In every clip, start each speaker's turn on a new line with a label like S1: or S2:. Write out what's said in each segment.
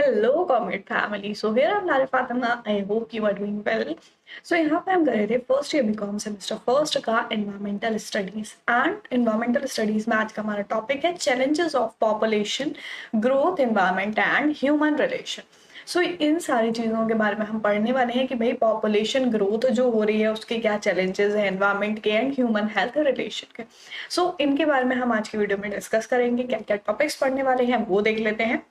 S1: Hello, Comet family. So here I'm Lara Fatima. I hope you are doing well. So यहाँ पे हम कर रहे थे first year BCom semester first का environmental studies and environmental studies में आज का हमारा टॉपिक है challenges of population growth environment and human relation. So इन सारी चीज़ों के बारे में हम पढ़ने वाले हैं कि भाई पॉपुलेशन ग्रोथ जो हो रही है उसके क्या चैलेंजेस हैं एनवायरमेंट के एंड ह्यूमन हेल्थ रिलेशन के। सो इनके बारे में हम आज की वीडियो में डिस्कस करेंगे। क्या क्या टॉपिक्स पढ़ने वाले हैं वो देख लेते हैं।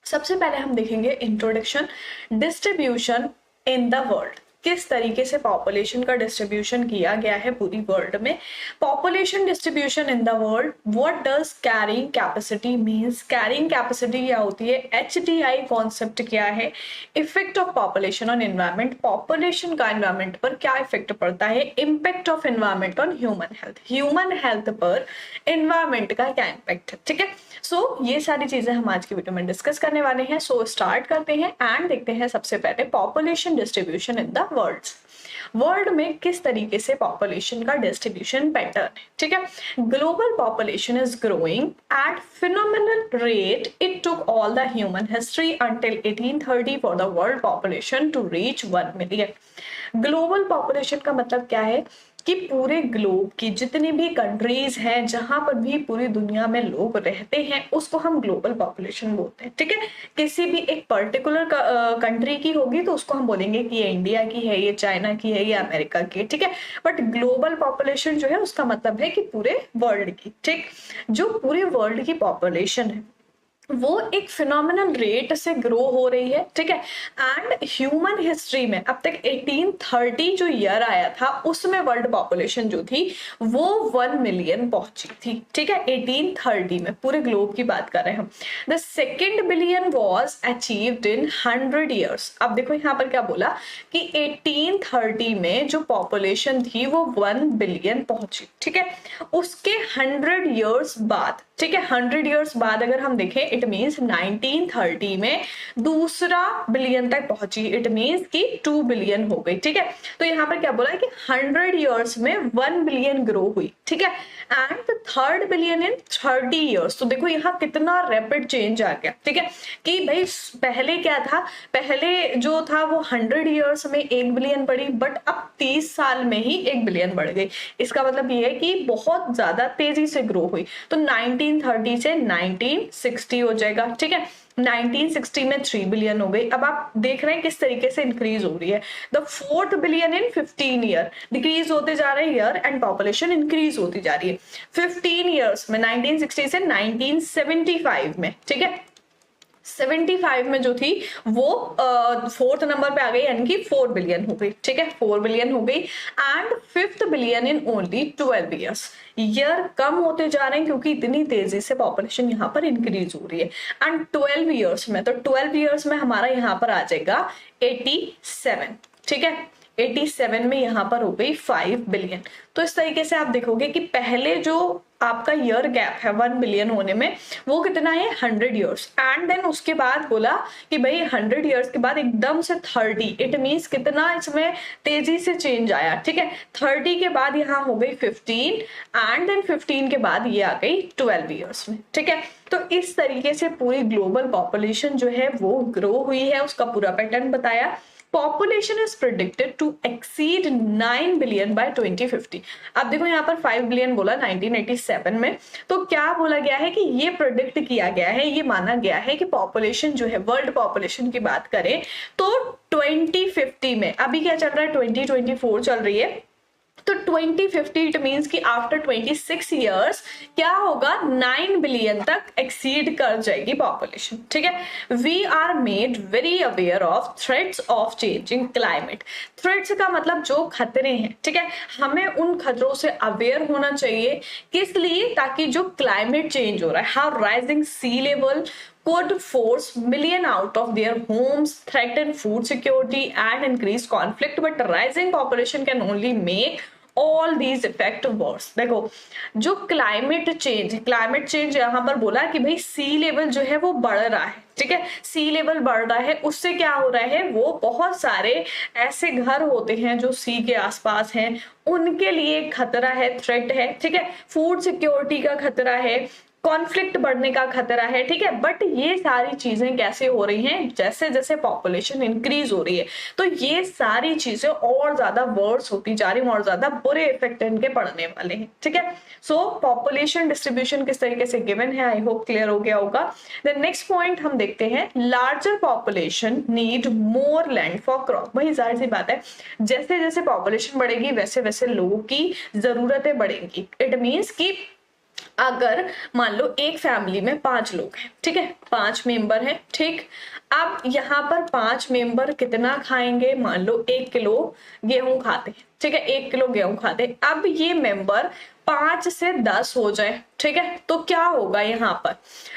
S1: सबसे पहले हम देखेंगे introduction, distribution in the world. किस तरीके से पॉपुलेशन का डिस्ट्रीब्यूशन किया गया है पूरी वर्ल्ड में। Population distribution in the world, what does carrying capacity means. Carrying capacity क्या होती है, एचडीआई कॉन्सेप्ट क्या है, effect of population on environment, population का एनवायरमेंट पर क्या इफेक्ट पड़ता है, impact of environment on human health, human health पर एनवायरमेंट का क्या इम्पैक्ट है। ठीक है, सो ये सारी चीजें हम आज की वीडियो में डिस्कस करने वाले हैं। सो स्टार्ट करते हैं एंड देखते हैं सबसे पहले population distribution in the world में किस तरीके से पॉपुलेशन का डिस्ट्रीब्यूशन पैटर्न है। ठीक है, global population is growing at phenomenal rate. It took all the human history until 1830 for the world population to reach 1 million. Global population का मतलब क्या है कि पूरे ग्लोब की जितनी भी कंट्रीज हैं, जहां पर भी पूरी दुनिया में लोग रहते हैं, उसको हम ग्लोबल पॉपुलेशन बोलते हैं। ठीक है, किसी भी एक पर्टिकुलर कंट्री की होगी तो उसको हम बोलेंगे कि ये इंडिया की है, ये चाइना की है, ये अमेरिका की है। ठीक है, बट ग्लोबल पॉपुलेशन जो है उसका मतलब है कि पूरे वर्ल्ड की। ठीक, जो पूरे वर्ल्ड की पॉपुलेशन है वो एक फिनोमिनल रेट से ग्रो हो रही है। ठीक है, एंड ह्यूमन हिस्ट्री में अब तक 1830 जो ईयर आया था उसमें वर्ल्ड पॉपुलेशन जो थी वो 1 मिलियन पहुंची थी। ठीक है, 1830 में पूरे ग्लोब की बात कर रहे हैं हम। The second billion was achieved in 100 years. अब देखो यहाँ पर क्या बोला कि 1830 में जो पॉपुलेशन थी वो 1 बिलियन पहुंची। ठीक है, उसके 100 ईयर्स बाद, ठीक है, 100 ईयर्स बाद अगर हम देखें इट मीन्स 1930 में दूसरा बिलियन तक पहुंची। इट मीन्स कि 2 बिलियन हो गई। ठीक है, तो यहाँ पर क्या बोला है कि 100 ईयर्स में 1 बिलियन ग्रो हुई। ठीक है, and the third billion in 30 years. तो देखो यहाँ कितना रैपिड चेंज आ गया। ठीक है, कि भाई पहले क्या था, पहले जो था वो 100 ईयर्स में 1 बिलियन बढ़ी, बट अब 30 साल में ही 1 बिलियन बढ़ गई। इसका मतलब ये है कि बहुत ज्यादा तेजी से ग्रो हुई। तो 1930 से 1960 हो जाएगा। ठीक है, 1960 में 3 बिलियन हो गई। अब आप देख रहे हैं किस तरीके से इंक्रीज हो रही है। The 4th billion in 15 year, decrease होते जा रहे हैं ईयर एंड पॉपुलेशन इंक्रीज होती जा रही है 15 ईयर्स में, 1960 से 1975 में। ठीक है, 75 में जो थी वो 4th नंबर पे आ गई, यानी कि 4 बिलियन हो गई। ठीक है, 4 बिलियन हो गई and 5th billion in only 12 years. Year कम होते जा रहे हैं क्योंकि इतनी तेजी से पॉपुलेशन यहाँ पर इंक्रीज हो रही है। एंड 12 ईयर्स में, तो 12 ईयर्स में हमारा यहाँ पर आ जाएगा 87। ठीक है, 87 में यहाँ पर हो गई 5 बिलियन। तो इस तरीके से आप देखोगे कि पहले जो आपका ईयर गैप है 1 बिलियन होने में वो कितना है 100 ईयर्स, एंड देन उसके बाद बोला कि भाई 100 ईयर्स के बाद एकदम से 30। इट मीन्स कितना इसमें तेजी से चेंज आया। ठीक है, 30 के बाद यहाँ हो गई 15 एंड देन 15 के बाद ये आ गई 12 ईयर्स में। ठीक है, तो इस तरीके से पूरी ग्लोबल पॉपुलेशन जो है वो ग्रो हुई है, उसका पूरा पैटर्न बताया। Population is predicted to exceed 9 billion by 2050। अब देखो यहाँ पर 5 बिलियन बोला 1987 में, तो क्या बोला गया है कि ये प्रिडिक्ट किया गया है, ये माना गया है कि पॉपुलेशन जो है वर्ल्ड पॉपुलेशन की बात करें तो 2050 में, अभी क्या चल रहा है 2024 चल रही है, तो 2050 इट मीन्स कि आफ्टर 26 ईयर्स क्या होगा 9 बिलियन तक एक्सीड कर जाएगी पॉपुलेशन। ठीक है, we are made very aware of threats of changing climate. Threats का मतलब जो खतरे हैं। ठीक है, हमें उन खतरों से अवेयर होना चाहिए, किस लिए, ताकि जो क्लाइमेट चेंज हो रहा है, how rising sea level could force million out of their homes, threaten food security and increase conflict, but rising population can only make all these effect worse। देखो जो क्लाइमेट चेंज यहाँ पर बोला कि भाई सी लेवल जो है वो बढ़ रहा है। ठीक है, सी लेवल बढ़ रहा है, उससे क्या हो रहा है, वो बहुत सारे ऐसे घर होते हैं जो सी के आसपास हैं, उनके लिए खतरा है, थ्रेट है। ठीक है, फूड सिक्योरिटी का खतरा है, कॉन्फ्लिक्ट बढ़ने का खतरा है, ठीक है। बट ये सारी चीजें कैसे हो रही हैं, जैसे जैसे पॉपुलेशन इंक्रीज हो रही है तो ये सारी चीजें और ज्यादा वर्स होती जा रही हैं और ज्यादा बुरे इफेक्ट इनके पड़ने वाले हैं, ठीक है। सो पॉपुलेशन डिस्ट्रीब्यूशन किस तरीके से गिवन है, आई होप क्लियर हो गया होगा। देन नेक्स्ट पॉइंट हम देखते हैं, larger population need more land for crop. वही जाहिर सी बात है, जैसे जैसे पॉपुलेशन बढ़ेगी वैसे वैसे लोगों की जरूरतें बढ़ेंगी। इट मीन्स कि अगर मान लो एक फैमिली में 5 लोग हैं, ठीक है, 5 मेंबर हैं, ठीक। अब यहाँ पर 5 मेंबर कितना खाएंगे, मान लो 1 किलो गेहूं खाते हैं, ठीक है, 1 किलो गेहूं खाते हैं। अब ये मेंबर 5 से 10 हो जाए, ठीक है, तो क्या होगा यहाँ पर,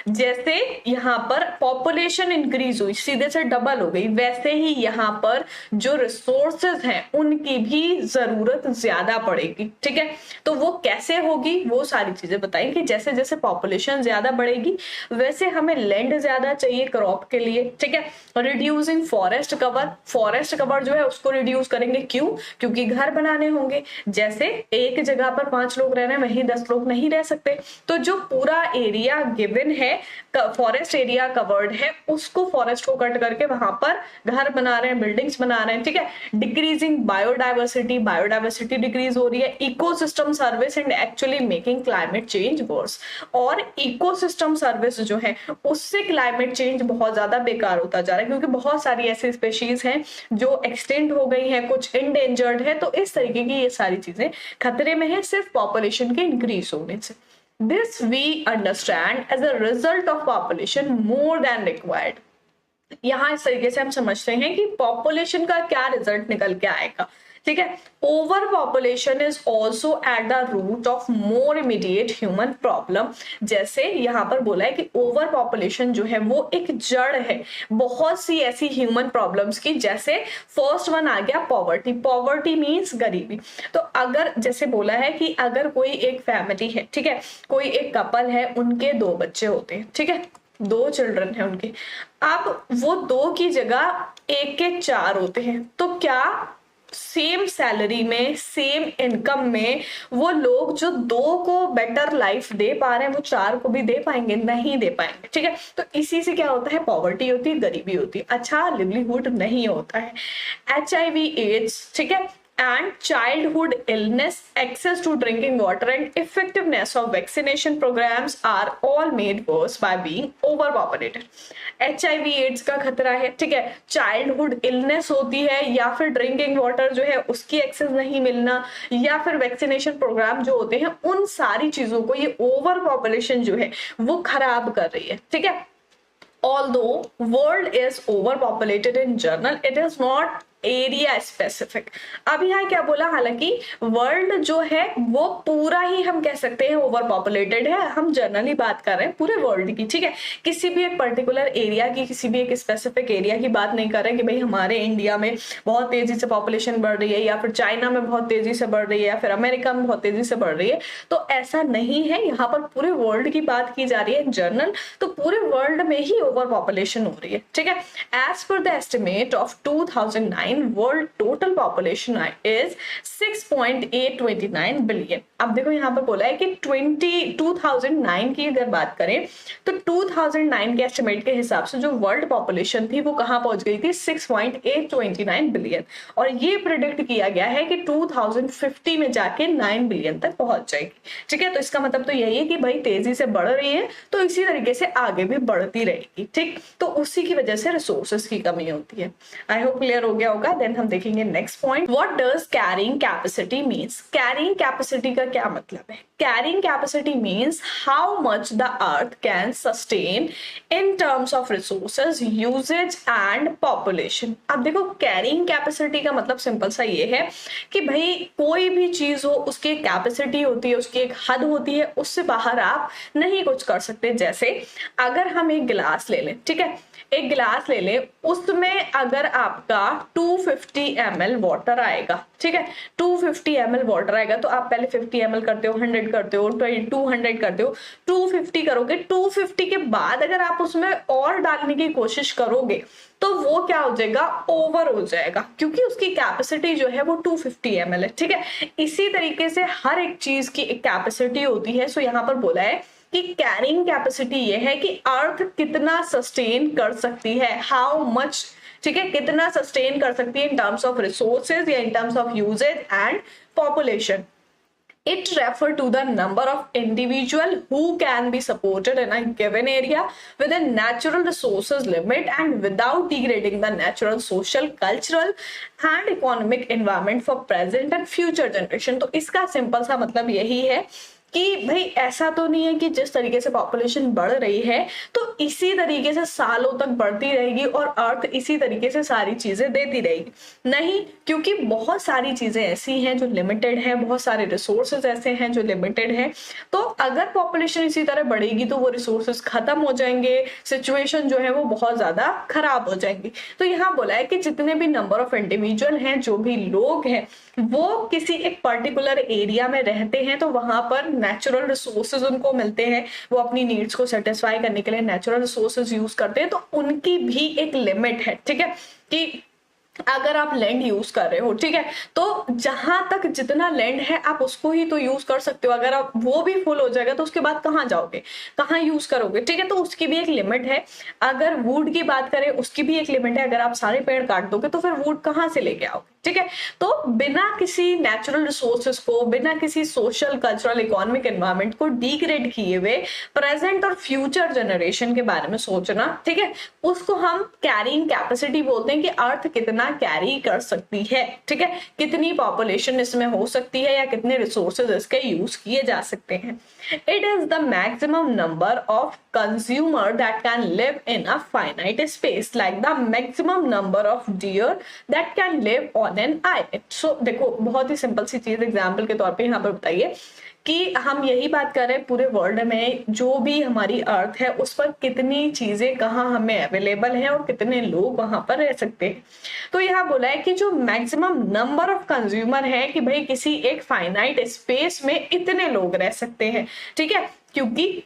S1: जैसे यहाँ पर पॉपुलेशन इंक्रीज हुई, सीधे से डबल हो गई, वैसे ही यहाँ पर जो रिसोर्सेज हैं उनकी भी जरूरत ज्यादा पड़ेगी, ठीक है। तो वो कैसे होगी, वो सारी चीजें बताएंगे। जैसे जैसे पॉपुलेशन ज्यादा बढ़ेगी वैसे हमें लैंड ज्यादा चाहिए क्रॉप के लिए, ठीक है। Reducing forest cover, forest cover जो है उसको रिड्यूस करेंगे, क्यों, क्योंकि घर बनाने होंगे। जैसे एक जगह पर 5 लोग रह रहे हैं वहीं 10 लोग नहीं रह सकते, तो जो पूरा एरिया गिवन है, फॉरेस्ट एरिया कवर्ड है, उसको फॉरेस्ट को कट करके वहां पर घर बना रहे हैं, बिल्डिंग्स बना रहे हैं, ठीक है। डिक्रीजिंग बायोडाइवर्सिटी, बायोडाइवर्सिटी डिक्रीज हो रही है। Ecosystem service and actually making climate change worse, और इकोसिस्टम सर्विस जो है उससे क्लाइमेट चेंज बहुत ज्यादा बेकार होता जा रहा है, क्योंकि बहुत सारी ऐसी स्पेशीज हैं जो एक्सटेंड हो गई हैं, कुछ इंडेंजर्ड है, तो इस तरीके की ये सारी चीजें खतरे में है सिर्फ पॉपुलेशन के इंक्रीज होने से। This we understand as a result of population more than required. यहाँ इस तरीके से हम समझते हैं कि पॉपुलेशन का क्या रिजल्ट निकल के आएगा, ठीक है। Overpopulation is also at the root of more immediate human problem. जैसे यहाँ पर बोला है कि ओवर पॉपुलेशन जो है वो एक जड़ है बहुत सी ऐसी ह्यूमन प्रॉब्लम्स की। जैसे फर्स्ट वन आ गया पॉवर्टी, पॉवर्टी मीन्स गरीबी। तो अगर जैसे बोला है कि अगर कोई एक फैमिली है, ठीक है, कोई एक कपल है, उनके 2 बच्चे होते हैं, ठीक है, 2 चिल्ड्रन है उनके। अब वो 2 की जगह 1 के 4 होते हैं, तो क्या सेम सैलरी में, सेम इनकम में वो लोग जो 2 को बेटर लाइफ दे पा रहे हैं वो 4 को भी दे पाएंगे? नहीं दे पाएंगे, ठीक है। तो इसी से क्या होता है, पॉवर्टी होती है, गरीबी होती है, अच्छा लिवलीहुड नहीं होता है। HIV एड्स, ठीक है, and childhood illness, access to drinking water and effectiveness of vaccination programs are all made worse by being overpopulated. HIV AIDS का खतरा है, ठीक है, चाइल्डहुड इलनेस होती है, या फिर ड्रिंकिंग वाटर जो है उसकी एक्सेस नहीं मिलना, या फिर वैक्सीनेशन प्रोग्राम जो होते हैं, उन सारी चीजों को ये ओवर पॉपुलेशन जो है वो खराब कर रही है, ठीक है। Although world is overpopulated in general, it is not area specific. अब यहाँ क्या बोला, हालांकि वर्ल्ड जो है वो पूरा ही हम कह सकते हैं ओवर पॉपुलेटेड है, हम जनरली बात कर रहे हैं पूरे वर्ल्ड की, ठीक है। किसी भी एक पर्टिकुलर एरिया की, किसी भी एक स्पेसिफिक एरिया की बात नहीं कर रहे कि भाई हमारे इंडिया में बहुत तेजी से पॉपुलेशन बढ़ रही है, या फिर चाइना में बहुत तेजी से बढ़ रही है, या फिर अमेरिका में बहुत तेजी से बढ़ रही है। तो ऐसा नहीं है, यहाँ पर पूरे वर्ल्ड की बात की जा रही है जनरल, तो पूरे वर्ल्ड में ही ओवर पॉपुलेशन हो रही है, ठीक है। As per the estimate of 2009 world total population is 6.829 billion. अब देखो यहाँ पर बोला है कि 2009 की अगर बात करें तो 2009 के एस्टिमेट के हिसाब से जो वर्ल्ड पॉपुलेशन थी वो कहाँ पहुंच गई थी, 6.829 बिलियन। और ये प्रिडिक्ट किया गया है कि 2050 में जाके 9 बिलियन तक पहुंच जाएगी, ठीक है। तो इसका मतलब तो यही है कि भाई तेजी से बढ़ रही है तो इसी तरीके से आगे भी बढ़ती रहेगी, ठीक। तो उसी की वजह से रिसोर्सेज की कमी होती है। आई होप क्लियर हो गया होगा। देन हम देखेंगे next point, what does carrying capacity means. Carrying capacity का क्या मतलब है? Carrying capacity means how much the earth can sustain in terms of resources, usages and population. अब देखो कैरिंग कैपेसिटी का मतलब सिंपल सा ये है कि भाई कोई भी चीज हो उसकी एक कैपेसिटी होती है, उसकी एक हद होती है, उससे बाहर आप नहीं कुछ कर सकते। जैसे अगर हम एक गिलास ले लें, ठीक है, एक गिलास ले ले, उसमें अगर आपका 250 ml वाटर आएगा, ठीक है, 250 ml वाटर आएगा, तो आप पहले 50 ml करते हो, 100 करते हो, 200 करते हो, 250 करोगे। 250 के बाद अगर आप उसमें और डालने की कोशिश करोगे तो वो क्या हो जाएगा, ओवर हो जाएगा, क्योंकि उसकी कैपेसिटी जो है वो 250 ml है, ठीक है। इसी तरीके से हर एक चीज की एक कैपेसिटी होती है। सो यहाँ पर बोला है कि कैरिंग कैपेसिटी ये है कि अर्थ कितना सस्टेन कर सकती है, हाउ मच, ठीक है, कितना सस्टेन कर सकती है इन टर्म्स ऑफ रिसोर्सेज या in terms of usages and population. It refer to the number of individual who can be supported in a given area within natural resources limit and without degrading the natural, social, cultural and economic environment for present and future generation. तो इसका simple सा मतलब यही है कि भाई ऐसा तो नहीं है कि जिस तरीके से पॉपुलेशन बढ़ रही है तो इसी तरीके से सालों तक बढ़ती रहेगी और अर्थ इसी तरीके से सारी चीजें देती रहेगी. नहीं, क्योंकि बहुत सारी चीजें ऐसी हैं जो लिमिटेड है, बहुत सारे रिसोर्सेज ऐसे हैं जो लिमिटेड है. तो अगर पॉपुलेशन इसी तरह बढ़ेगी तो वो रिसोर्सेज खत्म हो जाएंगे, सिचुएशन जो है वो बहुत ज्यादा खराब हो जाएंगी. तो यहाँ बोला है कि जितने भी नंबर ऑफ इंडिविजुअल हैं, जो भी लोग हैं, वो किसी एक पर्टिकुलर एरिया में रहते हैं तो वहां पर नेचुरल रिसोर्सेज उनको मिलते हैं, वो अपनी नीड्स को सेटिस्फाई करने के लिए नेचुरल रिसोर्सेज यूज करते हैं. तो उनकी भी एक लिमिट है, ठीक है, कि अगर आप लैंड यूज कर रहे हो, ठीक है, तो जहां तक जितना लैंड है आप उसको ही तो यूज कर सकते हो. अगर आप वो भी फुल हो जाएगा तो उसके बाद कहाँ जाओगे, कहाँ यूज करोगे, ठीक है. तो उसकी भी एक लिमिट है. अगर वुड की बात करें उसकी भी एक लिमिट है. अगर आप सारे पेड़ काट दोगे तो फिर वुड कहाँ से लेके आओगे, ठीक है. तो बिना किसी नेचुरल रिसोर्सेज को, बिना किसी सोशल, कल्चरल, इकोनॉमिक एनवायरनमेंट को डिग्रेड किए हुए प्रेजेंट और फ्यूचर जनरेशन के बारे में सोचना, ठीक है, उसको हम कैरिंग कैपेसिटी बोलते हैं कि अर्थ कितना कैरी कर सकती है, ठीक है, कितनी पॉपुलेशन इसमें हो सकती है या कितने रिसोर्सेज इसके यूज किए जा सकते हैं. It is the maximum number of consumer that can live in a finite space like the maximum number of deer that can live on an island. So देखो, बहुत ही सिंपल सी चीज एग्जाम्पल के तौर पे यहाँ पर बताइए कि हम यही बात कर रहे हैं पूरे वर्ल्ड में जो भी हमारी अर्थ है उस पर कितनी चीजें कहाँ हमें अवेलेबल है और कितने लोग वहां पर रह सकते हैं. तो यहाँ बोला है कि जो मैक्सिमम नंबर ऑफ कंज्यूमर है कि भाई किसी एक फाइनाइट स्पेस में इतने लोग रह सकते हैं, ठीक है, क्योंकि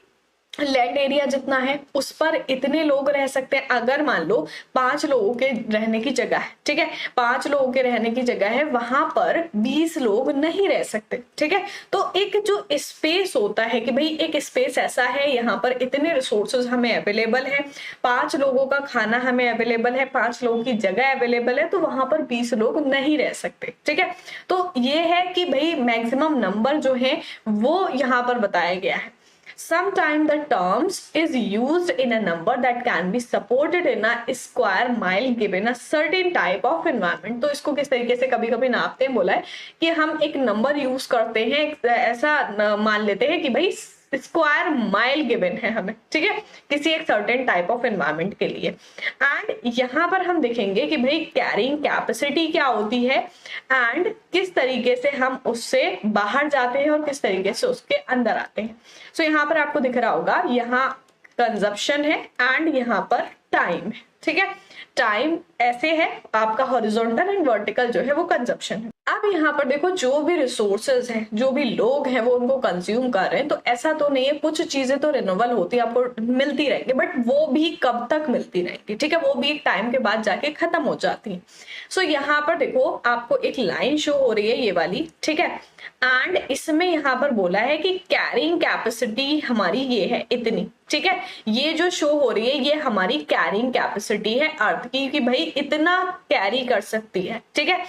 S1: लैंड एरिया जितना है उस पर इतने लोग रह सकते हैं. अगर मान लो 5 लोगों के रहने की जगह है, ठीक है, 5 लोगों के रहने की जगह है, वहां पर 20 लोग नहीं रह सकते, ठीक है. तो एक जो स्पेस होता है कि भाई एक स्पेस ऐसा है, यहाँ पर इतने रिसोर्सेज हमें अवेलेबल है, 5 लोगों का खाना हमें अवेलेबल है, 5 लोगों की जगह अवेलेबल है, तो वहां पर 20 लोग नहीं रह सकते, ठीक है. तो ये है कि भाई मैक्सिमम नंबर जो है वो यहाँ पर बताया गया है. Sometimes the terms is used in a number that can be supported in a square mile given a certain type of environment. तो इसको किस तरीके से कभी कभी नापते हैं, बोला है कि हम एक नंबर यूज करते हैं, ऐसा मान लेते हैं कि भाई स्क्वायर माइल गिवन है हमें, ठीक है, किसी एक सर्टेन टाइप ऑफ एनवायरनमेंट के लिए. एंड यहाँ पर हम देखेंगे कि भाई कैरिंग कैपेसिटी क्या होती है एंड किस तरीके से हम उससे बाहर जाते हैं और किस तरीके से उसके अंदर आते हैं. सो यहाँ पर आपको दिख रहा होगा, यहाँ कंजप्शन है एंड यहाँ पर टाइम है, ठीक है. टाइम ऐसे है आपका हॉरिजॉन्टल एंड वर्टिकल जो है वो कंजप्शन है. अब यहाँ पर देखो, जो भी रिसोर्सेज हैं, जो भी लोग हैं वो उनको कंज्यूम कर रहे हैं. तो ऐसा तो नहीं है, कुछ चीजें तो रिन्यूएबल होती है, आपको मिलती रहेंगी, बट वो भी कब तक मिलती रहेंगी, ठीक है, वो भी एक टाइम के बाद जाके खत्म हो जाती है. सो यहाँ पर देखो आपको एक लाइन शो हो रही है ये वाली, ठीक है, एंड इसमें यहाँ पर बोला है कि कैरिंग कैपेसिटी हमारी ये है इतनी, ठीक है. ये जो शो हो रही है ये हमारी कैरिंग कैपेसिटी है अर्थ की, कि भाई इतना कैरी कर सकती है, ठीक है.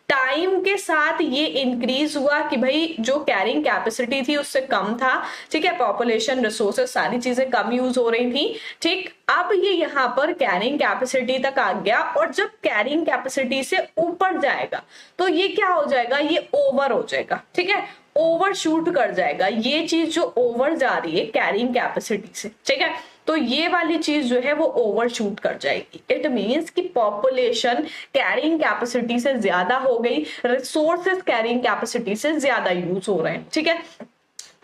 S1: टाइम के साथ ये इंक्रीज हुआ कि भाई जो कैरिंग कैपेसिटी थी उससे कम था, ठीक है, पॉपुलेशन, रिसोर्सेस, सारी चीजें कम यूज हो रही थी, ठीक. अब ये यहाँ पर कैरिंग कैपेसिटी तक आ गया और जब कैरिंग कैपेसिटी से ऊपर जाएगा तो ये क्या हो जाएगा, ये ओवर हो जाएगा, ठीक है, ओवर शूट कर जाएगा. ये चीज जो ओवर जा रही है कैरिंग कैपेसिटी से, ठीक है, तो ये वाली चीज जो है वो ओवर शूट कर जाएगी. इट मीन्स कि पॉपुलेशन कैरिंग कैपेसिटी से ज्यादा हो गई, रिसोर्सेस कैरिंग कैपेसिटी से ज्यादा यूज हो रहे हैं, ठीक है.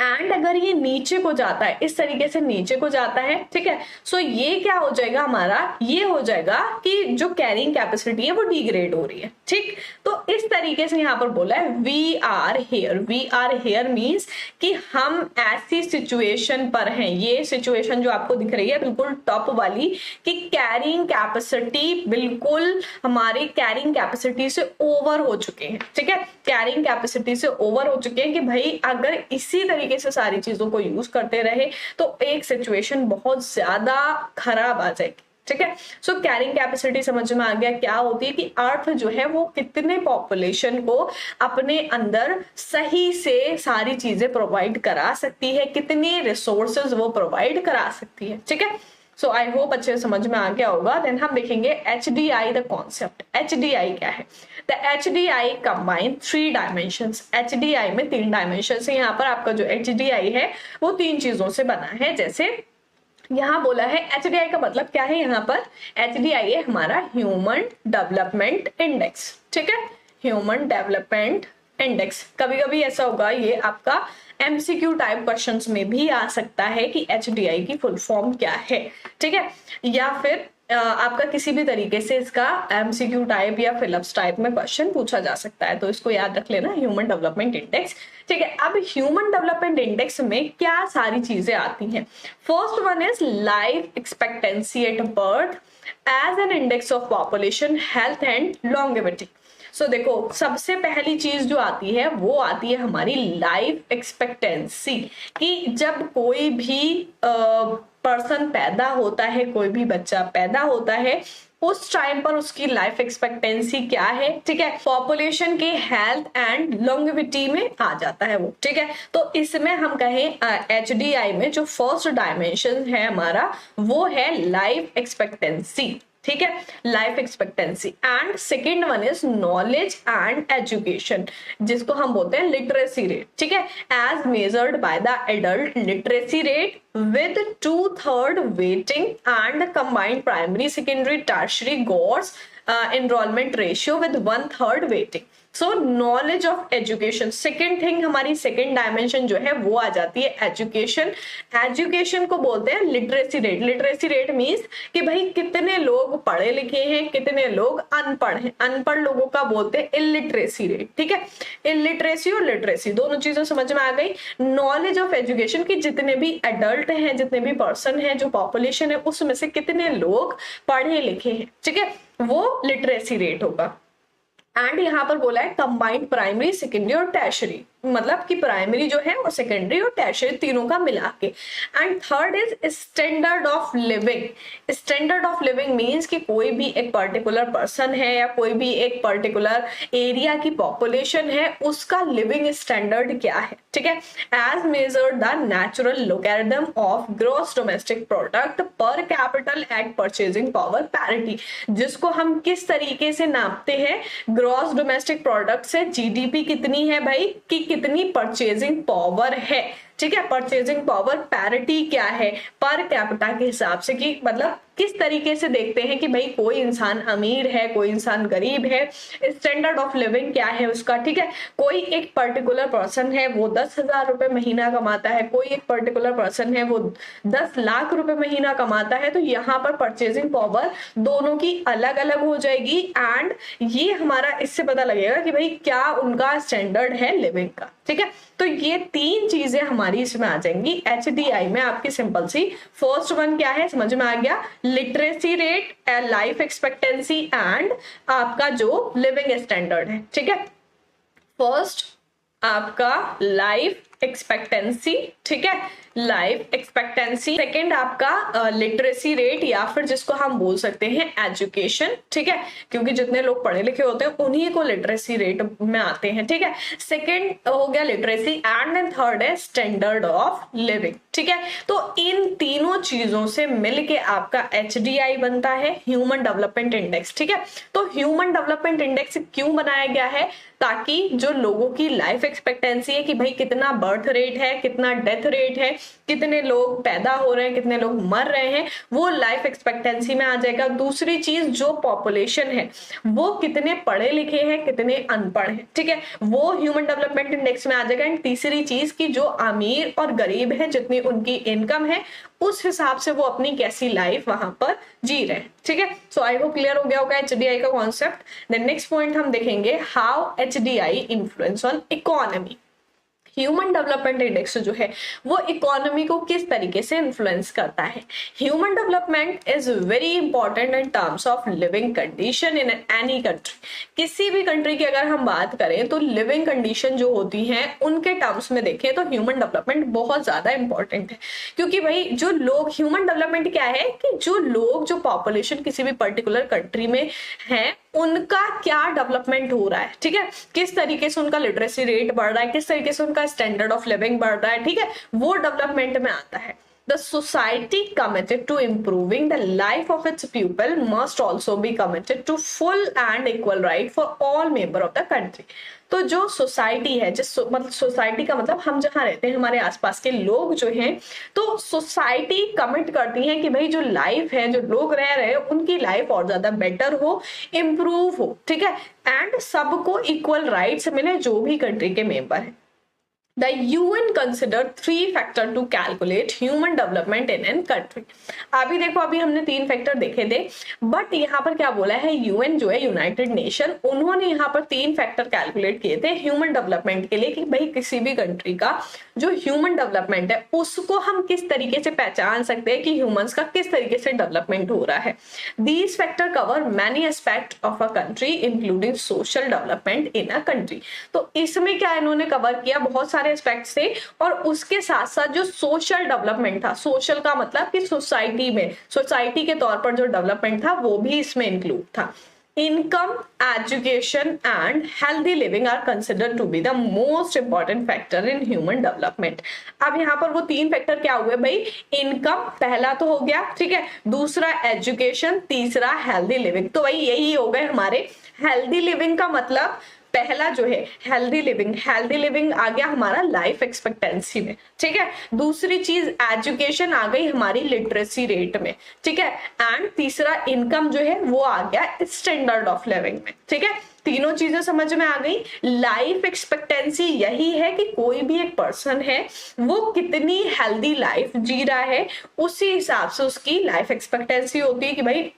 S1: एंड अगर ये नीचे को जाता है, इस तरीके से नीचे को जाता है, ठीक है, सो ये क्या हो जाएगा हमारा, ये हो जाएगा कि जो कैरिंग कैपेसिटी है वो डिग्रेड हो रही है, ठीक. तो इस तरीके से यहाँ पर बोला है वी आर हेयर मीन्स कि हम ऐसी सिचुएशन पर हैं. ये सिचुएशन जो आपको दिख रही है बिल्कुल टॉप वाली, कि कैरिंग कैपेसिटी बिल्कुल हमारी कैरिंग कैपेसिटी से ओवर हो चुके हैं, ठीक है, कैरिंग कैपेसिटी से ओवर हो चुके हैं कि भाई अगर इसी तरीके से सारी चीजों को यूज करते रहे तो एक सिचुएशन बहुत ज्यादा खराब आ जाएगी। ठीक है, सो कैरिंग कैपेसिटी समझ में आ गया क्या होती है कि अर्थ जो है वो कितने पॉपुलेशन को अपने अंदर सही से सारी चीजें प्रोवाइड करा सकती है, कितने रिसोर्सेज वो प्रोवाइड करा सकती है। ठीक है, सो आई होप अच्छे समझ में आ गया होगा। देन हम देखेंगे HDI द कॉन्सेप्ट। HDI क्या है? The HDI combine 3 dimensions. HDI में 3 डायमेंशन है। यहाँ पर आपका जो HDI है वो 3 चीजों से बना है। जैसे यहाँ बोला है HDI का मतलब क्या है, यहाँ पर HDI है हमारा ह्यूमन डेवलपमेंट इंडेक्स। ठीक है, ह्यूमन डेवलपमेंट इंडेक्स। कभी कभी ऐसा होगा, ये आपका MCQ टाइप क्वेश्चंस में भी आ सकता है कि HDI की फुल फॉर्म क्या है। ठीक है, या फिर आपका किसी भी तरीके से इसका MCQ टाइप या फिलिप्स टाइप में क्वेश्चन पूछा जा सकता है, तो इसको याद रख लेना, ह्यूमन डेवलपमेंट इंडेक्स। ठीक है, अब ह्यूमन डेवलपमेंट इंडेक्स में क्या सारी चीजें आती हैं? First one is life expectancy at birth as an index of population health and longevity. So देखो, सबसे पहली चीज जो आती है वो आती है हमारी लाइफ एक्सपेक्टेंसी, कि जब कोई भी पर्सन पैदा होता है, कोई भी बच्चा पैदा होता है, उस टाइम पर उसकी लाइफ एक्सपेक्टेंसी क्या है। ठीक है, पॉपुलेशन के हेल्थ एंड लॉन्गेविटी में आ जाता है वो। ठीक है, तो इसमें हम कहें HDI में जो फर्स्ट डायमेंशन है हमारा वो है लाइफ एक्सपेक्टेंसी। ठीक है, life expectancy. And second one is knowledge and education, जिसको हम बोलते हैं लिटरेसी रेट। ठीक है, as measured by the adult literacy rate with 2/3 weighting and combined primary, secondary, tertiary GORS enrollment ratio with 1/3 weighting. So knowledge of education, second thing हमारी second dimension जो है वो आ जाती है एजुकेशन। एजुकेशन को बोलते हैं literacy rate. Literacy rate means कि भाई कितने लोग पढ़े लिखे हैं, कितने लोग अनपढ़ हैं। अनपढ़ लोगों का बोलते हैं इलिटरेसी रेट। ठीक है, इलिटरेसी और लिटरेसी दोनों चीजें समझ में आ गई। नॉलेज ऑफ एजुकेशन की जितने भी एडल्ट हैं, जितने भी पर्सन हैं, जो पॉपुलेशन है उसमें से कितने लोग पढ़े लिखे हैं। ठीक है, वो लिटरेसी रेट होगा। एंड यहाँ पर बोला है कंबाइंड प्राइमरी, सेकेंडरी और टर्शियरी, मतलब कि प्राइमरी जो है और सेकेंडरी और टर्शियरी तीनों का मिला के। And third is standard of living. Standard of living means कि कोई भी एक पर्टिकुलर पर्सन है या कोई भी एक पर्टिकुलर एरिया की पॉपुलेशन है, उसका लिविंग स्टैंडर्ड क्या है। ठीक है, as measured the natural logarithm of gross domestic product per capita at purchasing power parity, जिसको हम किस तरीके से नापते हैं? ग्रॉस डोमेस्टिक प्रोडक्ट से GDP कितनी है भाई, कि कितनी परचेजिंग पावर है। ठीक है, परचेजिंग पावर पैरिटी क्या है? पर कैपिटा के हिसाब से, कि मतलब किस तरीके से देखते हैं कि भाई कोई इंसान अमीर है, कोई इंसान गरीब है, स्टैंडर्ड ऑफ लिविंग क्या है उसका। ठीक है, कोई एक पर्टिकुलर पर्सन है वो 10,000 रुपए महीना कमाता है, कोई एक पर्टिकुलर पर्सन है वो 10 लाख रुपए महीना कमाता है, तो यहाँ पर परचेजिंग पावर दोनों की अलग अलग हो जाएगी। एंड ये हमारा इससे पता लगेगा कि भाई क्या उनका स्टैंडर्ड है लिविंग का। ठीक है, तो ये 3 चीजें हमारी इसमें आ जाएंगी HDI में आपकी सिंपल सी। फर्स्ट वन क्या है समझ में आ गया? Literacy rate, life expectancy and आपका जो लिविंग स्टैंडर्ड है। ठीक है, फर्स्ट आपका लाइफ एक्सपेक्टेंसी। ठीक है, लाइफ एक्सपेक्टेंसी। सेकेंड आपका लिटरेसी रेट, या फिर जिसको हम बोल सकते हैं एजुकेशन। ठीक है, क्योंकि जितने लोग पढ़े लिखे होते हैं उन्हीं को लिटरेसी रेट में आते हैं। ठीक है, सेकेंड हो गया लिटरेसी एंड देन थर्ड है स्टैंडर्ड ऑफ लिविंग। ठीक है, तो इन तीनों चीजों से मिलके आपका HDI बनता है, ह्यूमन डेवलपमेंट इंडेक्स। ठीक है, तो ह्यूमन डेवलपमेंट इंडेक्स क्यों बनाया गया है? ताकि जो लोगों की लाइफ एक्सपेक्टेंसी है कि भाई कितना बर्थ रेट है, कितना डेथ रेट है, कितने लोग पैदा हो रहे हैं, कितने लोग मर रहे हैं, वो लाइफ एक्सपेक्टेंसी में आ जाएगा। दूसरी चीज जो पॉपुलेशन है वो कितने पढ़े लिखे हैं, कितने अनपढ़ हैं। ठीक है, वो ह्यूमन डेवलपमेंट इंडेक्स में आ जाएगा। एंड तीसरी चीज की जो अमीर और गरीब है, जितनी उनकी इनकम है उस हिसाब से वो अपनी कैसी लाइफ वहां पर जी रहे हैं। ठीक है, सो आई होप क्लियर हो गया होगा HDI का कॉन्सेप्ट। देन नेक्स्ट पॉइंट हम देखेंगे how HDI influence on economy.
S2: Human development index जो है वो इकोनॉमी को किस तरीके से इन्फ्लुएंस करता है। Human development is very important in terms of living condition in any country. किसी भी कंट्री की अगर हम बात करें तो लिविंग कंडीशन जो होती हैं उनके टर्म्स में देखें तो ह्यूमन डेवलपमेंट बहुत ज्यादा इंपॉर्टेंट है। क्योंकि भाई जो लोग, ह्यूमन डेवलपमेंट क्या है कि जो लोग, जो पॉपुलेशन किसी भी पर्टिकुलर कंट्री में है उनका क्या डेवलपमेंट हो रहा है, ठीक है, किस तरीके से उनका लिटरेसी रेट बढ़ रहा है, किस तरीके से उनका स्टैंडर्ड ऑफ लिविंग बढ़ रहा है, ठीक है, वो डेवलपमेंट में आता है। The society committed to improving the life of its people must also be committed to full and equal right for all member of the country। तो जो सोसाइटी है, जिस मतलब सोसाइटी का मतलब हम जहाँ रहते हैं, हमारे आसपास के लोग जो हैं, तो सोसाइटी कमिट करती है कि भाई जो लाइफ है, जो लोग रह रहे हैं उनकी लाइफ और ज्यादा बेटर हो, इम्प्रूव हो, ठीक है, एंड सबको इक्वल राइट्स मिले जो भी कंट्री के मेंबर हैं। The UN considered 3 factor to calculate human development in an country। अभी देखो, अभी हमने 3 फैक्टर देखे थे, बट यहाँ पर क्या बोला है, यूएन जो है, यूनाइटेड नेशन, उन्होंने यहाँ पर 3 फैक्टर कैलकुलेट किए थे ह्यूमन डेवलपमेंट के लिए कि भाई किसी भी कंट्री का जो ह्यूमन डेवलपमेंट है उसको हम किस तरीके से पहचान सकते हैं कि ह्यूमंस का किस तरीके से डेवलपमेंट हो रहा है। These factor cover many aspect of a country including social development in a country. तो इसमें क्या इन्होंने कवर किया, बहुत सारे एस्पेक्ट्स थे, और उसके साथ साथ जो सोशल डेवलपमेंट था, सोशल का मतलब कि सोसाइटी में, सोसाइटी के तौर पर जो डेवलपमेंट था वो भी इसमें इंक्लूड था। Income, education and healthy living are considered to be the most important factor in human development. अब यहाँ पर वो 3 फैक्टर क्या हुए भाई, इनकम पहला तो हो गया, ठीक है, दूसरा एजुकेशन, तीसरा हेल्दी लिविंग। तो भाई यही हो गए हमारे हेल्दी लिविंग का मतलब, पहला जो है हेल्दी लिविंग, हेल्दी लिविंग आ गया हमारा लाइफ एक्सपेक्टेंसी में, ठीक है, दूसरी चीज एजुकेशन आ गई हमारी लिटरेसी रेट में, ठीक है, एंड तीसरा इनकम जो है वो आ गया स्टैंडर्ड ऑफ लिविंग में, ठीक है। तीनों चीजें समझ में आ गई। लाइफ एक्सपेक्टेंसी यही है कि कोई भी एक पर्सन है वो कितनी हेल्दी लाइफ जी रहा है, उसी हिसाब से उसकी लाइफ एक्सपेक्टेंसी होती है। कि भाई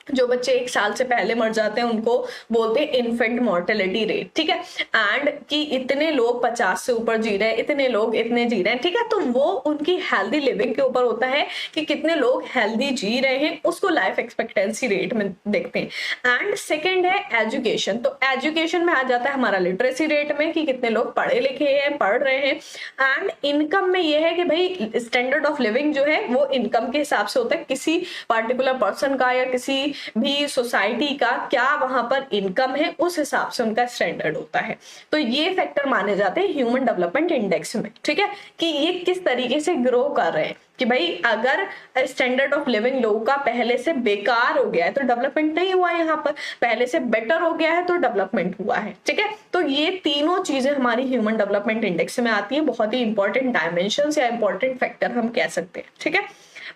S2: जो बच्चे 1 साल से पहले मर जाते हैं उनको बोलते हैं इन्फेंट मोर्टेलिटी रेट, ठीक है, एंड कि इतने लोग 50 से ऊपर जी रहे हैं, इतने लोग इतने जी रहे हैं, ठीक है, तो वो उनकी हेल्दी लिविंग के ऊपर होता है कि कितने लोग हेल्दी जी रहे हैं, उसको लाइफ एक्सपेक्टेंसी रेट में देखते हैं। एंड सेकेंड है एजुकेशन, तो एजुकेशन में आ जाता है हमारा लिटरेसी रेट में कि कितने लोग पढ़े लिखे हैं, पढ़ रहे हैं, एंड इनकम में ये है कि भाई स्टैंडर्ड ऑफ लिविंग जो है वो इनकम के हिसाब से होता है, किसी पर्टिकुलर पर्सन का या किसी भी सोसाइटी का क्या वहां पर इनकम है उस हिसाब से उनका स्टैंडर्ड होता है। तो ये फैक्टर माने जाते हैं ह्यूमन डेवलपमेंट इंडेक्स में, ठीक है, कि ये किस तरीके से ग्रो कर रहे हैं। कि भाई अगर स्टैंडर्ड ऑफ लिविंग लोगों का पहले से बेकार हो गया है तो डेवलपमेंट नहीं हुआ, यहाँ पर पहले से बेटर हो गया है तो डेवलपमेंट हुआ है, ठीक है। तो ये तीनों चीजें हमारी ह्यूमन डेवलपमेंट इंडेक्स में आती है, बहुत ही इंपॉर्टेंट डायमेंशन या इंपॉर्टेंट फैक्टर हम कह सकते हैं, ठीक है,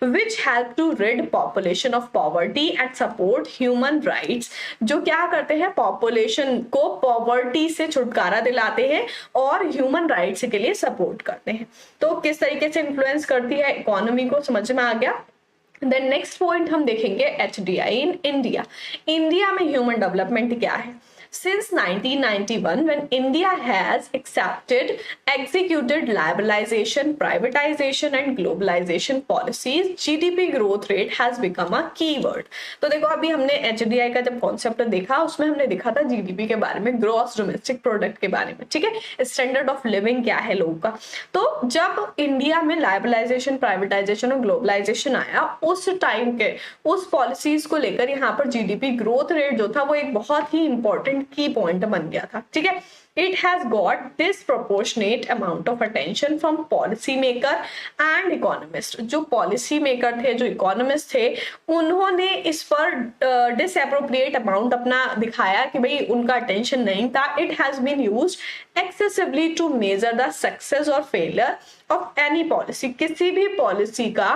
S2: which help to rid population of poverty and support human rights। जो क्या करते हैं, पॉपुलेशन को पॉवर्टी से छुटकारा दिलाते हैं और ह्यूमन राइट्स के लिए सपोर्ट करते हैं। तो किस तरीके से इन्फ्लुएंस करती है इकोनॉमी को, समझ में आ गया। देन नेक्स्ट पॉइंट हम देखेंगे HDI इन इंडिया। इंडिया में ह्यूमन डेवलपमेंट क्या है। Since 1991, when India has accepted, executed liberalization, privatization and globalization policies, GDP growth rate has become a keyword। तो देखो अभी हमने HDI का जब कॉन्सेप्ट देखा उसमें हमने देखा था GDP के बारे में, ग्रॉस डोमेस्टिक प्रोडक्ट के बारे में, ठीक है, स्टैंडर्ड ऑफ लिविंग क्या है लोगों का। तो जब इंडिया में लाइबलाइजेशन, प्राइवेटाइजेशन और ग्लोबलाइजेशन आया उस टाइम के उस पॉलिसीज को लेकर यहाँ पर GDP ग्रोथ रेट जो था वो एक बहुत ही इंपॉर्टेंट की पॉइंट बन गया था, ठीक है। It has got disproportionate amount of attention from policy maker and economist। जो policy maker थे, जो economist थे, उन्होंने इस पर disappropriate amount अपना दिखाया कि भाई उनका attention नहीं था। It has been used excessively to measure the success or failure of any policy। किसी भी policy का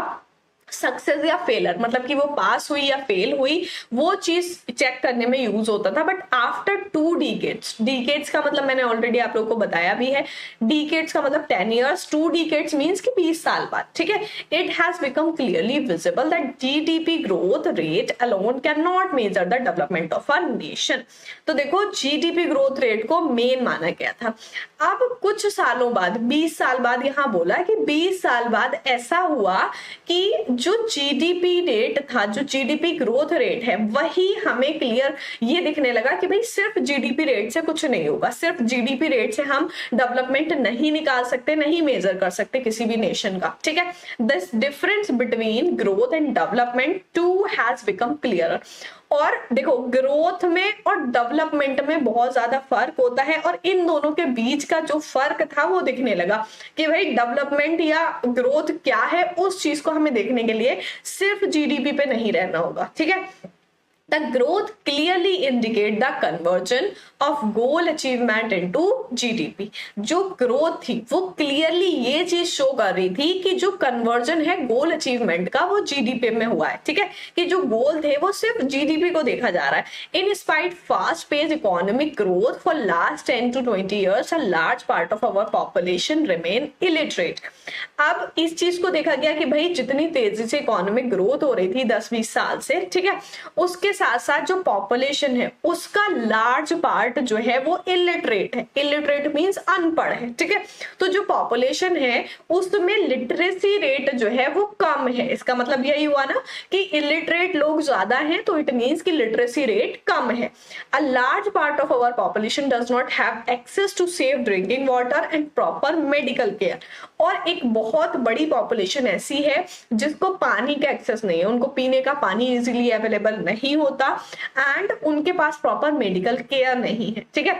S2: सक्सेस या फेलर, मतलब कि वो पास हुई या फेल हुई, वो चीज चेक करने में यूज होता था। बट आफ्टर 2 डिकेड्स, डिकेड्स का मतलब मैंने ऑलरेडी आप लोगों को बताया भी है, डिकेड्स का मतलब 10 ईयर्स, 2 डिकेड्स मीन्स कि 20 साल बाद, ठीक है, it has become clearly visible that GDP growth rate alone can not major the development of a nation. तो देखो जीडीपी ग्रोथ रेट को मेन माना गया था। अब कुछ सालों बाद, 20 साल बाद, यहां बोला कि 20 साल बाद ऐसा हुआ कि जो जीडीपी रेट था, जो जीडीपी ग्रोथ रेट है, वही हमें क्लियर ये दिखने लगा कि भाई सिर्फ जीडीपी रेट से कुछ नहीं होगा, सिर्फ जीडीपी रेट से हम डेवलपमेंट नहीं निकाल सकते, नहीं मेजर कर सकते किसी भी नेशन का, ठीक है। This difference between growth and development too has become clear. और देखो ग्रोथ में और डेवलपमेंट में बहुत ज्यादा फर्क होता है, और इन दोनों के बीच का जो फर्क था वो दिखने लगा कि भाई डेवलपमेंट या ग्रोथ क्या है, उस चीज को हमें देखने के लिए सिर्फ जीडीपी पे नहीं रहना होगा, ठीक है। The growth clearly indicate the conversion of goal achievement into GDP। जो ग्रोथ थी वो क्लियरली ये चीज शो कर रही थी कि जो कन्वर्जन है गोल अचीवमेंट का वो जीडीपी में हुआ है, ठीक है, कि जो गोल थे वो सिर्फ जीडीपी को देखा जा रहा है। In spite fast pace economic growth for last 10 to 20 years, a large part of our population remain illiterate। अब इस चीज को देखा गया कि भाई जितनी तेजी से इकोनॉमिक ग्रोथ हो रही थी 10-20 साल से, ठीक है, उसके साथ साथ जो पॉपुलेशन है उसका लार्ज पार्ट जो है वो इलिटरेट है। इलिटरेट मींस अनपढ़ है, ठीक है। तो जो पॉपुलेशन है उसमें लिटरेसी रेट जो है वो कम है। इसका मतलब यही हुआ ना कि इलिटरेट लोग ज्यादा हैं, तो इट मींस कि लिटरेसी रेट कम है। A large part of our population does not have access to safe drinking water and proper medical care. और एक बहुत बड़ी पॉपुलेशन ऐसी है जिसको पानी का एक्सेस नहीं है, उनको पीने का पानी इजीली अवेलेबल नहीं होता, एंड उनके पास प्रॉपर मेडिकल केयर नहीं है, ठीक है,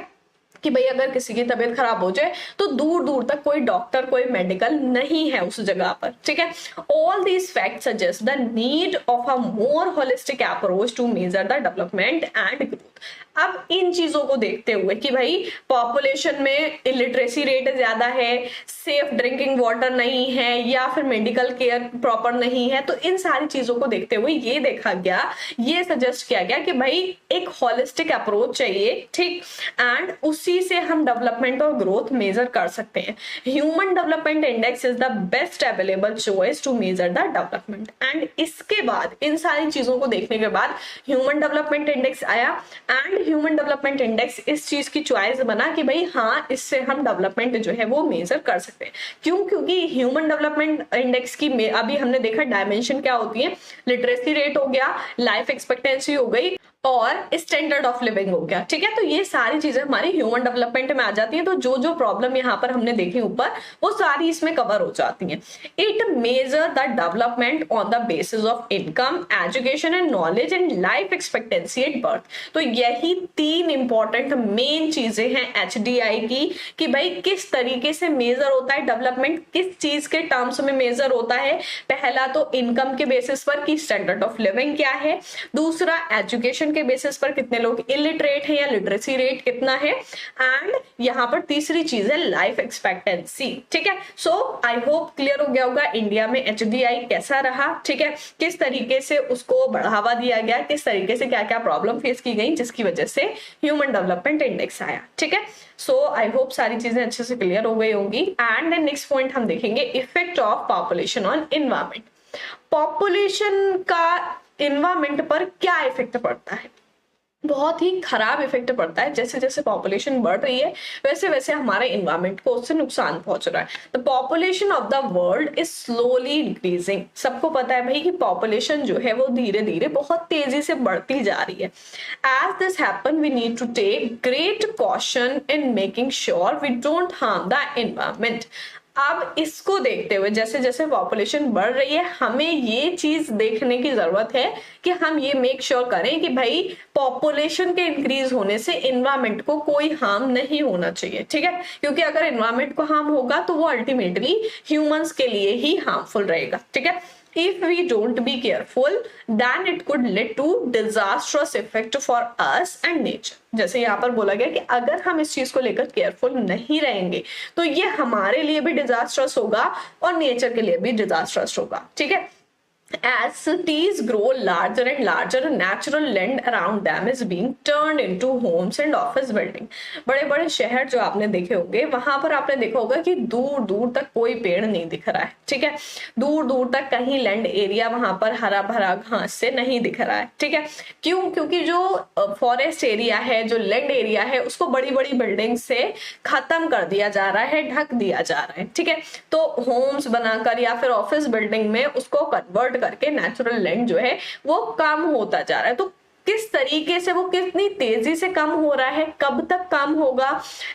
S2: कि भाई अगर किसी की तबीयत खराब हो जाए तो दूर दूर तक कोई डॉक्टर, कोई मेडिकल नहीं है उस जगह पर, ठीक है। All these facts suggest the need of a more holistic approach to measure the development and growth. अब इन चीजों को देखते हुए कि भाई पॉपुलेशन में इलिटरेसी रेट ज्यादा है, सेफ ड्रिंकिंग वाटर नहीं है, या फिर मेडिकल केयर प्रॉपर नहीं है, तो इन सारी चीजों को देखते हुए ये देखा गया, ये सजेस्ट किया गया कि भाई एक होलिस्टिक अप्रोच चाहिए, ठीक, एंड उसी से हम डेवलपमेंट और ग्रोथ मेजर कर सकते हैं। Human development index is the best available choice to measure the development. And इसके बाद इन सारी चीजों को देखने के बाद ह्यूमन डेवलपमेंट इंडेक्स आया, एंड ह्यूमन डेवलपमेंट इंडेक्स इस चीज की चॉइस बना कि भाई हाँ, इससे हम डेवलपमेंट जो है वो मेजर कर सकते हैं। क्यों? क्योंकि ह्यूमन डेवलपमेंट इंडेक्स की अभी हमने देखा डायमेंशन क्या होती है, लिटरेसी रेट हो गया, लाइफ एक्सपेक्टेंसी हो गई, और स्टैंडर्ड ऑफ लिविंग हो गया, ठीक है। तो ये सारी चीजें हमारी ह्यूमन डेवलपमेंट में आ जाती हैं। तो जो जो प्रॉब्लम यहाँ पर हमने देखी ऊपर, वो सारी इसमें कवर हो जाती हैं। It major the development on the basis of income, education and knowledge and life expectancy at birth. तो यही 3 इंपॉर्टेंट मेन चीजें हैं HDI की, कि भाई किस तरीके से मेजर होता है डेवलपमेंट, किस चीज के टर्म्स में मेजर होता है। पहला तो इनकम के बेसिस पर कि स्टैंडर्ड ऑफ लिविंग क्या है, दूसरा एजुकेशन के बेसिस पर कितने लोग इलिटरेट हैं या लिटरेसी रेट कितना है, एंड यहाँ पर तीसरी चीज है लाइफ एक्सपेक्टेंसी, ठीक है। सो आई होप क्लियर हो गया होगा इंडिया में HDI कैसा रहा, ठीक है, किस तरीके से उसको बढ़ावा दिया गया, किस तरीके से क्या क्या प्रॉब्लम फेस की गई जिसकी वजह से ह्यूमन डेवलपमेंट इंडेक्स आया, ठीक है। सो आई होप सारी चीजें अच्छे से क्लियर हो गई होंगी। एंड देन नेक्स्ट पॉइंट हम देखेंगे effect of population on environment. Population का एनवायरमेंट पर क्या इफेक्ट पड़ता है? बहुत ही खराब इफेक्ट पड़ता है। जैसे जैसे पॉपुलेशन बढ़ रही है वैसे वैसे हमारे एनवायरमेंट को उससे नुकसान पहुंच रहा है। The population of the world is slowly increasing. सबको पता है भाई कि पॉपुलेशन जो है वो धीरे धीरे बहुत तेजी से बढ़ती जा रही है। As this happen we need to take great caution in making sure we don't harm the environment. अब इसको देखते हुए जैसे जैसे पॉपुलेशन बढ़ रही है, हमें ये चीज देखने की जरूरत है कि हम ये मेक श्योर करें कि भाई पॉपुलेशन के इंक्रीज होने से एनवायरमेंट को कोई हार्म नहीं होना चाहिए, ठीक है। क्योंकि अगर एनवायरमेंट को हार्म होगा तो वो अल्टीमेटली ह्यूमंस के लिए ही हार्मफुल रहेगा, ठीक है। If we don't be careful, then it could lead to disastrous effect for us and nature। जैसे यहाँ पर बोला गया कि अगर हम इस चीज को लेकर केयरफुल नहीं रहेंगे तो ये हमारे लिए भी डिजास्ट्रस होगा और नेचर के लिए भी डिजास्ट्रस होगा, ठीक है। As cities grow larger and larger, natural land around them is being turned into homes and office building. बड़े बड़े शहर जो आपने देखे होंगे, वहां पर आपने देखा होगा कि दूर दूर तक कोई पेड़ नहीं दिख रहा है, ठीक है, दूर दूर तक कहीं लैंड एरिया वहां पर हरा भरा घास से नहीं दिख रहा है, ठीक है। क्यों? क्योंकि जो फॉरेस्ट एरिया है, जो लैंड एरिया है, उसको बड़ी बड़ी बिल्डिंग से खत्म कर दिया जा रहा है, ढक दिया जा रहा है, ठीक है। तो होम्स बनाकर या फिर ऑफिस बिल्डिंग में उसको कन्वर्ट करके नेचुरल लैंड जो है वो कम होता जा रहा है। तो किस तरीके से, वो कितनी तेजी से कम हो रहा है, कब तक कम होगा?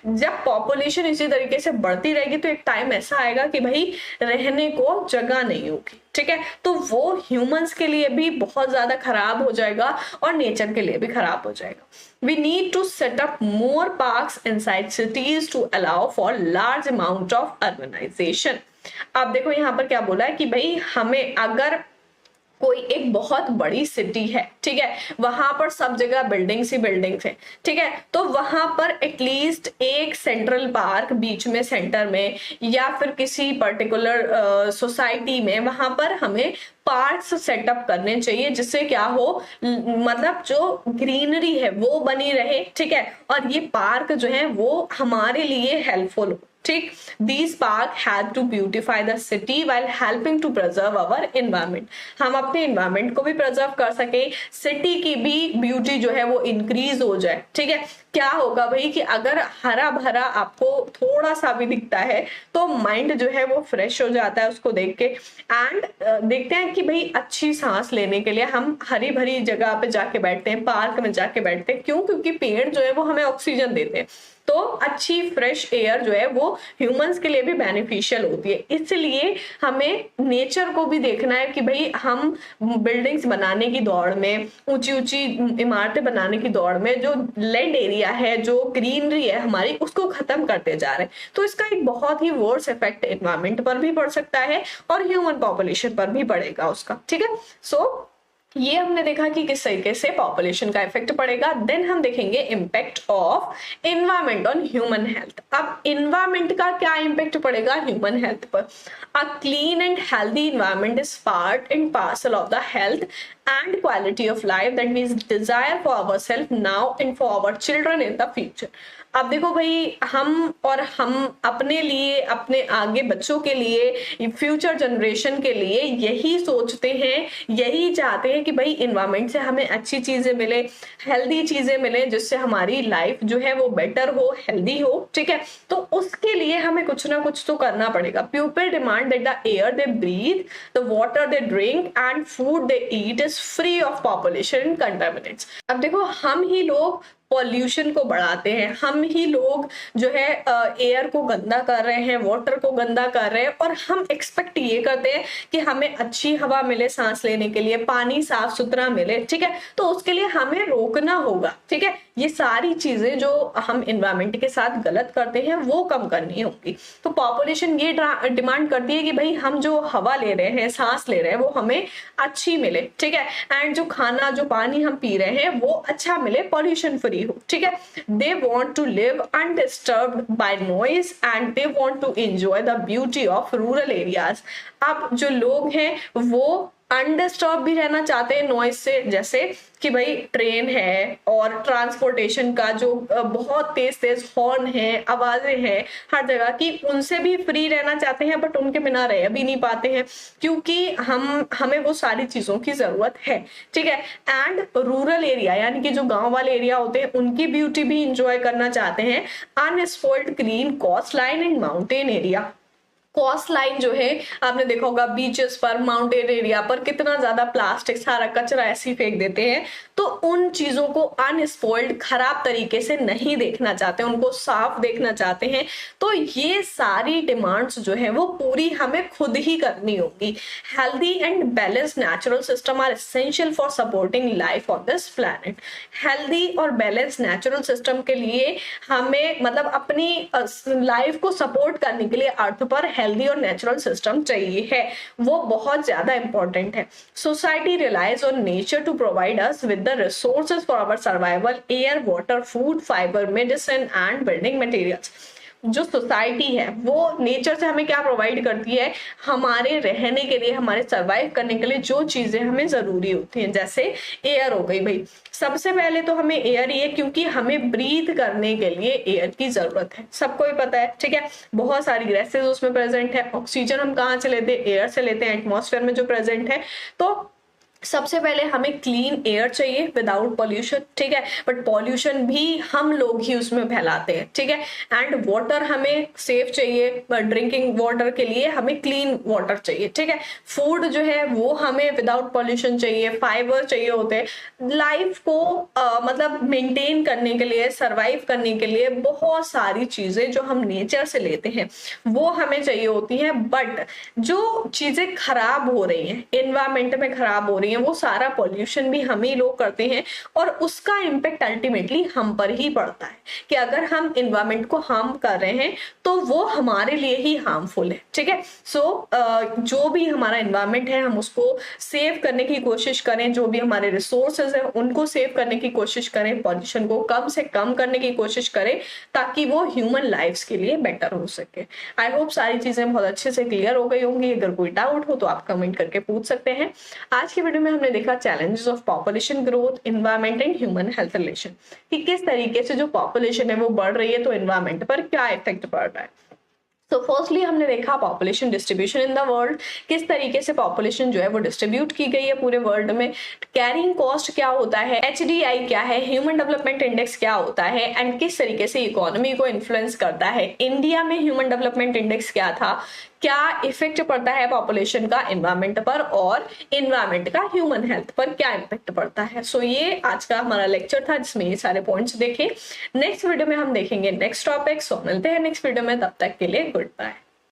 S2: जब पॉपुलेशन इसी तरीके से बढ़ती रहेगी तो एक टाइम ऐसा आएगा कि भाई रहने को जगह नहीं होगी, ठीक है। तो वो ह्यूमंस के लिए भी बहुत ज्यादा खराब हो जाएगा और नेचर के लिए भी खराब हो जाएगा। We need to set up more parks inside cities to allow for large amount of urbanization। आप देखो यहाँ पर क्या बोला है कि भाई हमें अगर कोई एक बहुत बड़ी सिटी है, ठीक है, वहां पर सब जगह बिल्डिंग्स ही बिल्डिंग्स है, ठीक है, तो वहां पर एटलीस्ट एक सेंट्रल पार्क बीच में, सेंटर में, या फिर किसी पर्टिकुलर सोसाइटी में वहां पर हमें पार्क्स सेटअप करने चाहिए, जिससे क्या हो, मतलब जो ग्रीनरी है वो बनी रहे, ठीक है, और ये पार्क जो है वो हमारे लिए हेल्पफुल हो, ठीक। These park had to beautify the city while helping to preserve our environment। हम अपने environment को भी preserve कर सके, city की भी beauty जो है वो increase हो जाए, ठीक है। क्या होगा भाई कि अगर हरा भरा आपको थोड़ा सा भी दिखता है तो माइंड जो है वो फ्रेश हो जाता है उसको देख के। एंड देखते हैं कि भाई अच्छी सांस लेने के लिए हम हरी भरी जगह पे जाके बैठते हैं, पार्क में जाके बैठते हैं। क्यों? क्योंकि पेड़ जो है वो हमें ऑक्सीजन देते हैं, तो अच्छी फ्रेश एयर जो है वो ह्यूमंस के लिए भी बेनिफिशियल होती है। इसलिए हमें नेचर को भी देखना है कि भाई हम बिल्डिंग्स बनाने की दौड़ में, ऊंची ऊंची इमारतें बनाने की दौड़ में जो लैंड एरिया है, जो ग्रीनरी है हमारी, उसको खत्म करते जा रहे हैं। तो इसका एक बहुत ही वर्स इफेक्ट एनवायरमेंट पर भी पड़ सकता है और ह्यूमन पॉपुलेशन पर भी पड़ेगा उसका, ठीक है। सो ये हमने देखा कि किस तरीके से पॉपुलेशन का इफेक्ट पड़ेगा। देन हम देखेंगे impact of environment on human health. अब एनवायरमेंट का क्या इम्पैक्ट पड़ेगा ह्यूमन हेल्थ पर? A clean and healthy environment is part and parcel of the health and quality of life that we desire for ourselves now and for our children in the future। अब देखो भाई, हम अपने लिए, अपने आगे बच्चों के लिए, फ्यूचर जनरेशन के लिए यही सोचते हैं, यही चाहते हैं कि भाई इन्वायरमेंट से हमें अच्छी चीजें मिले, हेल्दी चीजें मिले, जिससे हमारी लाइफ जो है वो बेटर हो, हेल्दी हो, ठीक है। तो उसके लिए हमें कुछ ना कुछ तो करना पड़ेगा। People demand that the air they breathe, the water they drink and food they eat is free of population contaminants. अब देखो, हम ही लोग पॉल्यूशन को बढ़ाते हैं, हम ही लोग जो है एयर को गंदा कर रहे हैं, वाटर को गंदा कर रहे हैं, और हम एक्सपेक्ट ये करते हैं कि हमें अच्छी हवा मिले सांस लेने के लिए, पानी साफ सुथरा मिले, ठीक है। तो उसके लिए हमें रोकना होगा, ठीक है। ये सारी चीजें जो हम एनवायरमेंट के साथ गलत करते हैं वो कम करनी होगी। तो पॉपुलेशन ये डिमांड करती है कि भाई हम जो हवा ले रहे हैं, सांस ले रहे हैं, वो हमें अच्छी मिले, ठीक है, एंड जो खाना, जो पानी हम पी रहे हैं वो अच्छा मिले, पॉल्यूशन फ्री हो, ठीक है। They want to live undisturbed by noise and they want to enjoy the beauty of rural areas. अब जो लोग हैं वो अनडिस्टर्ब भी रहना चाहते हैं नॉइज से, जैसे कि भाई ट्रेन है और ट्रांसपोर्टेशन का जो बहुत तेज तेज हॉर्न है, आवाजें हैं हर जगह की, उनसे भी फ्री रहना चाहते हैं, बट उनके बिना रह भी नहीं पाते हैं, क्योंकि हमें वो सारी चीजों की जरूरत है, ठीक है। एंड रूरल एरिया यानी कि जो गांव वाले एरिया होते हैं, उनकी ब्यूटी भी इंजॉय करना चाहते हैं। Unspoiled green coastline and mountain area. Coastline जो है, आपने देखा होगा बीचेस पर, माउंटेन एरिया पर कितना ज्यादा प्लास्टिक, सारा कचरा ऐसे फेंक देते हैं। तो उन चीजों को अनस्पॉइल्ड, खराब तरीके से नहीं देखना चाहते, उनको साफ देखना चाहते हैं। तो ये सारी डिमांड्स जो है वो पूरी हमें खुद ही करनी होगी। Healthy and balance natural system are essential for supporting life on this planet. Healthy और बैलेंस नेचुरल सिस्टम के लिए हमें, मतलब अपनी लाइफ को सपोर्ट करने के लिए अर्थ पर हेल्दी और नेचुरल सिस्टम चाहिए है, वो बहुत ज्यादा इंपॉर्टेंट है। Society relies on nature to provide us with the resources for our survival, air, water, food, fibre, medicine and building materials. जो सोसाइटी है वो नेचर से हमें क्या प्रोवाइड करती है, हमारे रहने के लिए, हमारे सर्वाइव करने के लिए जो चीजें हमें जरूरी होती हैं, जैसे एयर हो गई भाई, सबसे पहले तो हमें एयर ही है, क्योंकि हमें ब्रीथ करने के लिए एयर की जरूरत है, सबको ही पता है, ठीक है। बहुत सारी गैसेस उसमें प्रेजेंट है। ऑक्सीजन हम कहाँ से लेते हैं, एयर से लेते हैं, एटमॉस्फेयर में जो प्रेजेंट है। तो सबसे पहले हमें क्लीन एयर चाहिए विदाउट पॉल्यूशन, ठीक है, बट पॉल्यूशन भी हम लोग ही उसमें फैलाते हैं, ठीक है। एंड वाटर हमें सेफ चाहिए, ड्रिंकिंग वाटर के लिए हमें क्लीन वाटर चाहिए, ठीक है। फूड जो है वो हमें विदाउट पॉल्यूशन चाहिए, फाइबर चाहिए होते हैं। लाइफ को मतलब मेंटेन करने के लिए, सरवाइव करने के लिए बहुत सारी चीजें जो हम नेचर से लेते हैं वो हमें चाहिए होती हैं। बट जो चीजें खराब हो रही हैं, एनवायरमेंट में खराब हो रही हैं, वो सारा पॉल्यूशन भी हम ही लोग करते हैं, और उसका इम्पेक्ट अल्टीमेटली हम पर ही पड़ता है कि अगर हम एनवायरमेंट को हार्म कर रहे हैं तो वो हमारे लिए ही हार्मफुल है, ठीक है। सो जो भी हमारा एनवायरमेंट है हम उसको सेव करने की कोशिश करें, जो भी हमारे रिसोर्सेज है उनको सेव करने की कोशिश करें, पॉल्यूशन को कम से कम करने की कोशिश करें, ताकि वो ह्यूमन लाइफ्स के लिए बेटर हो सके। आई होप सारी चीजें बहुत अच्छे से क्लियर हो गई होंगी। अगर कोई डाउट हो तो आप कमेंट करके पूछ सकते हैं। आज की वीडियो में हमने देखा challenges of population growth, environment and human health relation, कि किस तरीके से जो पॉपुलेशन है वो बढ़ रही है तो एनवायरमेंट पर क्या इफेक्ट पड़ रहा है। तो फर्स्टली हमने देखा population distribution in the world, किस तरीके से पॉपुलेशन जो है वो डिस्ट्रीब्यूट की गई है पूरे वर्ल्ड में। कैरिंग कॉस्ट क्या होता है, HDI क्या है, ह्यूमन डेवलपमेंट इंडेक्स क्या होता है, एंड किस तरीके से इकोनॉमी को इन्फ्लुएंस करता है। इंडिया में ह्यूमन डेवलपमेंट इंडेक्स क्या था, क्या इफेक्ट पड़ता है पॉपुलेशन का एनवायरमेंट पर, और एनवायरमेंट का ह्यूमन हेल्थ पर क्या इम्पैक्ट पड़ता है। सो ये आज का हमारा लेक्चर था जिसमें ये सारे पॉइंट्स देखे। नेक्स्ट वीडियो में हम देखेंगे नेक्स्ट टॉपिक। सो मिलते हैं नेक्स्ट वीडियो में, तब तक के लिए गुड बाय।